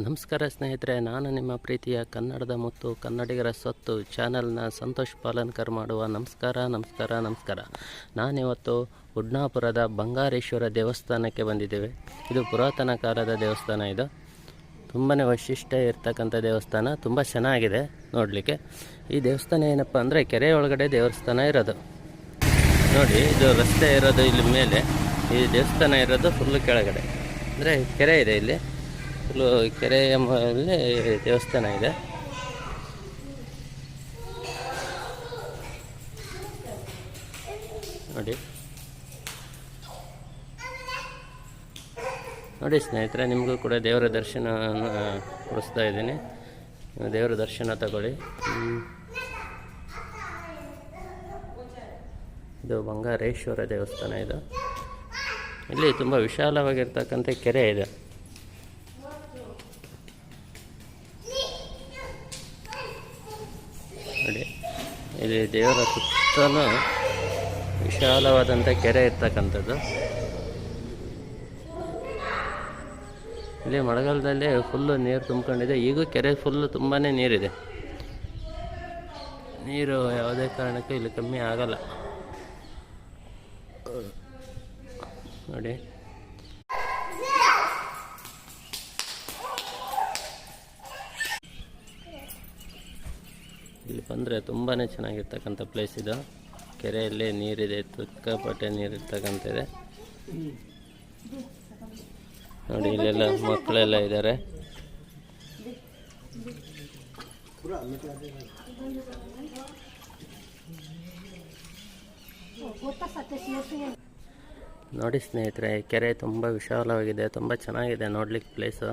ನಮಸ್ಕಾರ ಸ್ನೇಹಿತರೆ, ನಾನು ನಿಮ್ಮ ಪ್ರೀತಿಯ ಕನ್ನಡದ ಮುತ್ತು ಕನ್ನಡಿಗರ ಸ್ವತ್ತು ಚಾನಲ್ನ ಸಂತೋಷ್ ಪಾಲನ್ಕರ್ ಮಾಡುವ ನಮಸ್ಕಾರ. ನಾನಿವತ್ತು ಉಡ್ನಾಪುರದ ಬಂಗಾರೇಶ್ವರ ದೇವಸ್ಥಾನಕ್ಕೆ ಬಂದಿದ್ದೇವೆ. ಇದು ಪುರಾತನ ಕಾಲದ ದೇವಸ್ಥಾನ. ಇದು ತುಂಬಾ ವೈಶಿಷ್ಟ್ಯ ಇರ್ತಕ್ಕಂಥ ದೇವಸ್ಥಾನ, ತುಂಬ ಚೆನ್ನಾಗಿದೆ ನೋಡಲಿಕ್ಕೆ. ಈ ದೇವಸ್ಥಾನ ಏನಪ್ಪ ಅಂದರೆ ಕೆರೆ ಒಳಗಡೆ ದೇವಸ್ಥಾನ ಇರೋದು. ನೋಡಿ, ಇದು ರಸ್ತೆ ಇರೋದು ಇಲ್ಲಿ ಮೇಲೆ, ಈ ದೇವಸ್ಥಾನ ಇರೋದು ಫುಲ್ಲು ಕೆಳಗಡೆ. ಅಂದರೆ ಕೆರೆ ಇದೆ, ಇಲ್ಲಿ ಫುಲ್ಲು ಕೆರೆಯ ಮೇಲೆ ದೇವಸ್ಥಾನ ಇದೆ. ನೋಡಿ ಸ್ನೇಹಿತರೆ, ನಿಮಗೂ ಕೂಡ ದೇವರ ದರ್ಶನ ಕೊಡಿಸ್ತಾ ಇದ್ದೀನಿ. ದೇವರ ದರ್ಶನ ತಗೊಳ್ಳಿ. ಇದು ಬಂಗಾರೇಶ್ವರ ದೇವಸ್ಥಾನ. ಇದು ಇಲ್ಲಿ ತುಂಬ ವಿಶಾಲವಾಗಿರ್ತಕ್ಕಂಥ ಕೆರೆ ಇದೆ. ನೋಡಿ, ಇಲ್ಲಿ ದೇವರ ಸುತ್ತಲೂ ವಿಶಾಲವಾದಂಥ ಕೆರೆ ಇರ್ತಕ್ಕಂಥದ್ದು. ಇಲ್ಲಿ ಮಳೆಗಾಲದಲ್ಲಿ ಫುಲ್ಲು ನೀರು ತುಂಬಿಕೊಂಡಿದೆ. ಈಗೂ ಕೆರೆ ಫುಲ್ಲು ತುಂಬಾ ನೀರಿದೆ. ನೀರು ಯಾವುದೇ ಕಾರಣಕ್ಕೂ ಇಲ್ಲಿ ಕಮ್ಮಿ ಆಗಲ್ಲ. ನೋಡಿ, ಇಲ್ಲಿ ಬಂದರೆ ತುಂಬಾ ಚೆನ್ನಾಗಿರ್ತಕ್ಕಂಥ ಪ್ಲೇಸ್ ಇದು. ಕೆರೆಯಲ್ಲಿ ನೀರಿದೆ, ತುಕ್ಕಪಟ್ಟೆ ನೀರಿರ್ತಕ್ಕಂಥದ್ದಿದೆ. ನೋಡಿ, ಇಲ್ಲೆಲ್ಲ ಮಕ್ಕಳೆಲ್ಲ ಇದ್ದಾರೆ. ನೋಡಿ ಸ್ನೇಹಿತರೆ, ಕೆರೆ ತುಂಬ ವಿಶಾಲವಾಗಿದೆ, ತುಂಬ ಚೆನ್ನಾಗಿದೆ ನೋಡ್ಲಿಕ್ಕೆ ಪ್ಲೇಸು.